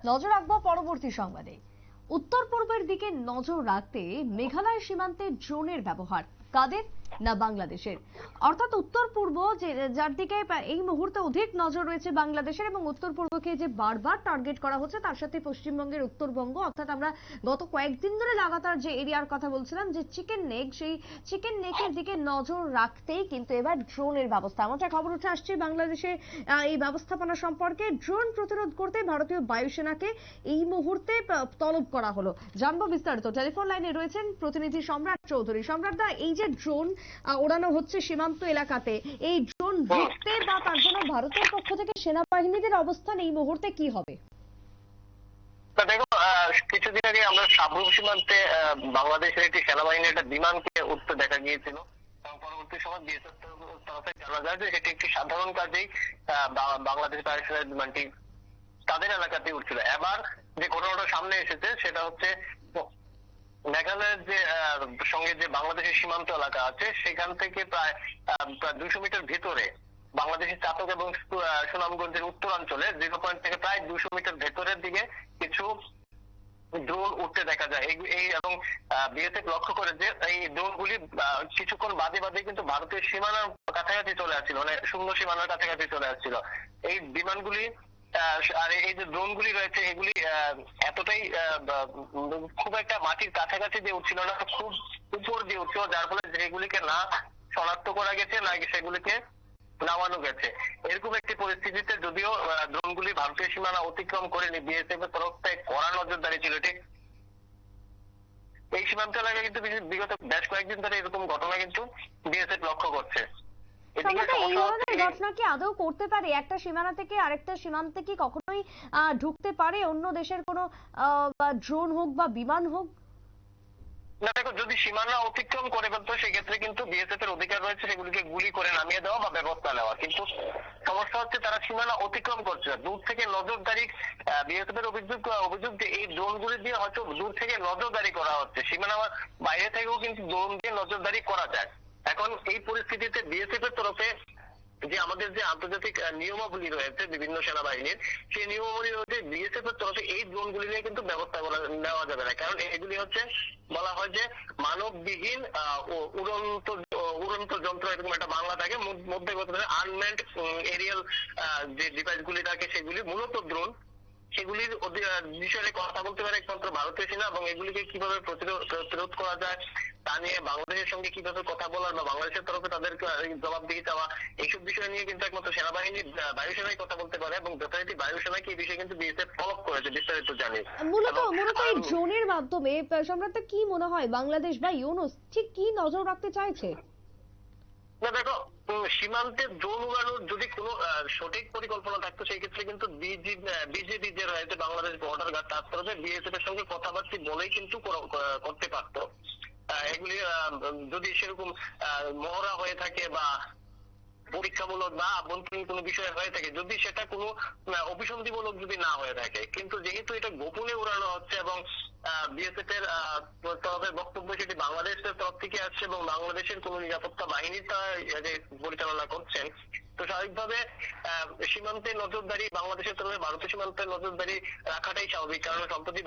নজর রাখবো পরবর্তী সংবাদে। উত্তর পূর্বের দিকে নজর রাখতে মেঘালয় সীমান্তে ড্রোনের ব্যবহার কাদের না বাংলাদেশের, অর্থাৎ উত্তর পূর্ব যার দিকে এই মুহূর্তে অধিক নজর রয়েছে বাংলাদেশের, এবং উত্তর পূর্বকে যে বারবার টার্গেট করা হচ্ছে তার সাথে পশ্চিমবঙ্গের উত্তরবঙ্গ, অর্থাৎ আমরা গত কয়েকদিন ধরে লাগাতার যে এরিয়ার কথা বলছিলাম যে চিকেন নেক, সেই চিকেন নেকের দিকে নজর রাখতেই কিন্তু এবার ড্রোনের ব্যবস্থা। এমনটা খবর উঠে আসছে বাংলাদেশে এই ব্যবস্থাপনা সম্পর্কে। ড্রোন প্রতিরোধ করতে ভারতীয় বায়ুসেনাকে এই মুহূর্তে তলব করা হলো। জানবো বিস্তারিত। টেলিফোন লাইনে রয়েছেন প্রতিনিধি সম্রাট চৌধুরী। সম্রাট দা, এই যে ড্রোন ওড়ানো হচ্ছে সীমান্ত এলাকাতে, এই ড্রোন রুখতে বা তার জন্য ভারতের পক্ষ থেকে সেনাবাহিনীদের অবস্থান এই মুহূর্তে কি হবে? দেখো, কিছুদিন আগে আমরা সাবরুম সীমান্তে বাংলাদেশের একটি সেনাবাহিনীর একটা বিমানকে উঠতে দেখা গিয়েছিল এবং পরবর্তী সময় বিএসএফ তরফে জানা যায় যে সেটি একটি সাধারণ কাজেই বাংলাদেশ বায়ুসেনার বিমানটি তাদের এলাকাতে উঠছিল। এবার যে ঘটনাটা সামনে এসেছে সেটা হচ্ছে মেঘালয়ের যে সঙ্গে যে বাংলাদেশের সীমান্ত এলাকা আছে সেখান থেকে প্রায় 200 মিটার ভেতরে বাংলাদেশের চাতক এবং সুনামগঞ্জের উত্তরাঞ্চলে 0 পয়েন্ট থেকে প্রায় 200 মিটার ভেতরের দিকে কিছু ড্রোন উঠতে দেখা যায়। এই এবং বিএসএফ লক্ষ্য করে যে এই ড্রোনগুলি কিছুক্ষণ বাদে বাদে কিন্তু ভারতীয় সীমানার কাছাকাছি চলে আসছিল, মানে শূন্য সীমানার কাছাকাছি চলে আসছিল এই বিমানগুলি। আর এই যে ড্রোনগুলি রয়েছে এগুলি এতটাই খুব একটা মাটির কাছাকাছি দিয়ে উঠছিল না, খুব উপর দিয়ে উঠছিল, যার ফলে যেগুলিকে না শনাক্ত করা গেছে না সেগুলিকে নামানো গেছে। এরকম একটি পরিস্থিতিতে যদিও ড্রোনগুলি ভারতীয় সীমানা অতিক্রম করেনি, বিএসএফ এর তরফ থেকে কড়া নজরদারি ছিল। ঠিক এই সীমান্ত এলাকায় কিন্তু বিগত বেশ কয়েকদিন ধরে এরকম ঘটনা কিন্তু বিএসএফ লক্ষ্য করছে। এই ধরনের ঘটনা কি আদৌ করতে পারে? একটা সীমানা থেকে আরেকটা সীমান্তে কি কখনোই ঢুকতে পারে অন্য দেশের কোনো ড্রোন হোক বা বিমান হোক? না দেখো, যদি সীমানা অতিক্রম করে ফেলতো সেক্ষেত্রে কিন্তু বিএসএফ এর অধিকার রয়েছে সেগুলিকে গুলি করে নামিয়ে দেওয়া বা ব্যবস্থা নেওয়া, কিন্তু সমস্যা হচ্ছে তারা সীমানা অতিক্রম করছে দূর থেকে নজরদারি। বিএসএফ এর অভিযোগ যে এই ড্রোন গুলি দিয়ে হয়তো দূর থেকে নজরদারি করা হচ্ছে, সীমানা বাইরে থেকেও কিন্তু ড্রোন দিয়ে নজরদারি করা যায়। এখন এই পরিস্থিতিতে বিএসএফ এর তরফে যে আমাদের যে আন্তর্জাতিক নিয়মাবলী রয়েছে বিভিন্ন সেনাবাহিনীর, সেই নিয়মাবলী রয়েছে বিএসএফ এর তরফে এই ড্রোন গুলি নিয়ে কিন্তু ব্যবস্থা নেওয়া যাবে না, কারণ এগুলি হচ্ছে বলা হয় যে মানববিহীন উড়ন্ত যন্ত্র, এরকম একটা বাংলা থাকে মধ্যে আনম্যান্ড এরিয়াল যে ডিভাইস গুলি থাকে সেগুলি মূলত ড্রোন। সেগুলির বিষয়ে কথা বলতে পারে একমাত্র ভারতীয় সেনা, এবং এগুলিকে কিভাবে প্রতিরোধ করা যায় তা নিয়ে বাংলাদেশের সঙ্গে কিভাবে কথা বলার বা বাংলাদেশের তরফে তাদের জবাবদিহি চাওয়া, এইসব বিষয় নিয়ে কিন্তু একমাত্র সেনাবাহিনী বায়ুসেনাই কথা বলতে পারে, এবং যথারীতি বায়ুসেনাকে এই বিষয়ে কিন্তু বিএসএফ ফলো করেছে বিস্তারিত জানি। মূলত এই ড্রোনের মাধ্যমে সম্রাট কি মনে হয় বাংলাদেশ বা ইউনুস ঠিক কি নজর রাখতে চাইছে? না দেখো, সীমান্তে ড্রোন উড়ানোর যদি কোনো সঠিক পরিকল্পনা থাকতো সেই ক্ষেত্রে কিন্তু বিজেপি যে রয়েছে বাংলাদেশ বর্ডার গার্ড তার তরফে বিএসএফ এর সঙ্গে কথাবার্তা বলেই কিন্তু করতে পারতো। এগুলি যদি সেরকম মহড়া হয়ে থাকে বা পরীক্ষামূলক বা আভ্যন্তরীণ কোনো বিষয় হয়ে থাকে, যদি সেটা কোনো অভিসন্ধিমূলক যদি না হয়ে থাকে, কিন্তু যেহেতু এটা গোপনে উড়ানো হচ্ছে এবং বিএসএফ এর তরফে বক্তব্য সেটি বাংলাদেশের তরফ থেকে আসছে এবং বাংলাদেশের কোন নিরাপত্তা বাহিনী তা পরিচালনা করছেন, তো স্বাভাবিকভাবে সীমান্তে নজরদারি বাংলাদেশের তরফে ভারতের সীমান্তে নজরদারি রাখাটাই স্বাভাবিক, কারণ সম্প্রতি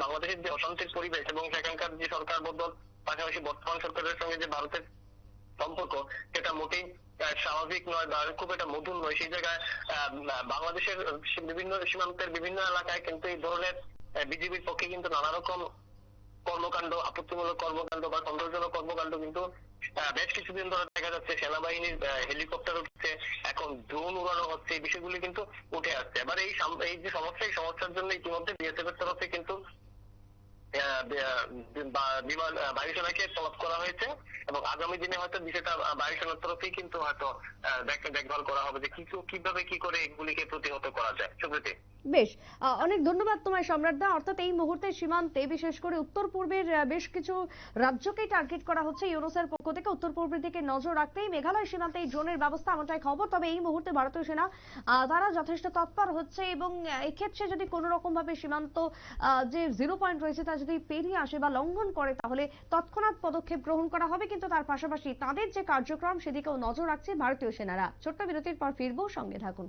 বাংলাদেশের যে অশান্তির পরিবেশ এবং সেখানকার যে সরকার বদল, পাশাপাশি বর্তমান সরকারের সঙ্গে যে ভারতের সম্পর্ক সেটা মোটেই স্বাভাবিক নয় বা খুব একটা মধুর নয়। সেই জায়গায় বাংলাদেশের বিভিন্ন সীমান্তের বিভিন্ন এলাকায় কিন্তু এই ধরনের বিজিবির পক্ষে কিন্তু নানা রকম কর্মকাণ্ড, আপত্তিমূলক কর্মকাণ্ড বা সন্দেহজনক কর্মকাণ্ড কিন্তু বেশ কিছুদিন ধরে দেখা যাচ্ছে। সেনাবাহিনীর হেলিকপ্টার উঠছে, এখন ড্রোন উড়ানো হচ্ছে, এই বিষয়গুলি কিন্তু উঠে আসছে। এবার এই যে সমস্যা, এই সমস্যার জন্য ইতিমধ্যে বিএসএফ এর তরফে কিন্তু বিমান বায়ুসেনাকে তলব করা হয়েছে এবং আগামী দিনে হয়তো বিষয়টা বায়ুসেনার তরফেই কিন্তু হয়তো দেখভাল করা হবে যে কিভাবে কি করে এগুলিকে প্রতিহত করা যায়। সুপ্রীতি, বেশ, অনেক ধন্যবাদ তোমায় সম্রাট দা। অর্থাৎ এই মুহূর্তে সীমান্তে বিশেষ করে উত্তর পূর্বের বেশ কিছু রাজ্যকেই টার্গেট করা হচ্ছে ইউনুসের পক্ষ থেকে। উত্তর পূর্বের দিকে নজর রাখতেই মেঘালয় সীমান্তে এই ড্রোনের ব্যবস্থা, এমনটাই খবর। তবে এই মুহূর্তে ভারতীয় সেনা তারা যথেষ্ট তৎপর হচ্ছে, এবং এক্ষেত্রে যদি কোনো রকম ভাবে সীমান্ত যে 0 পয়েন্ট রয়েছে তা যদি পেরিয়ে আসে বা লঙ্ঘন করে তাহলে তৎক্ষণাৎ পদক্ষেপ গ্রহণ করা হবে, কিন্তু তার পাশাপাশি তাদের যে কার্যক্রম সেদিকেও নজর রাখছে ভারতীয় সেনারা। ছোট্ট বিরতির পর ফিরবো, সঙ্গে থাকুন।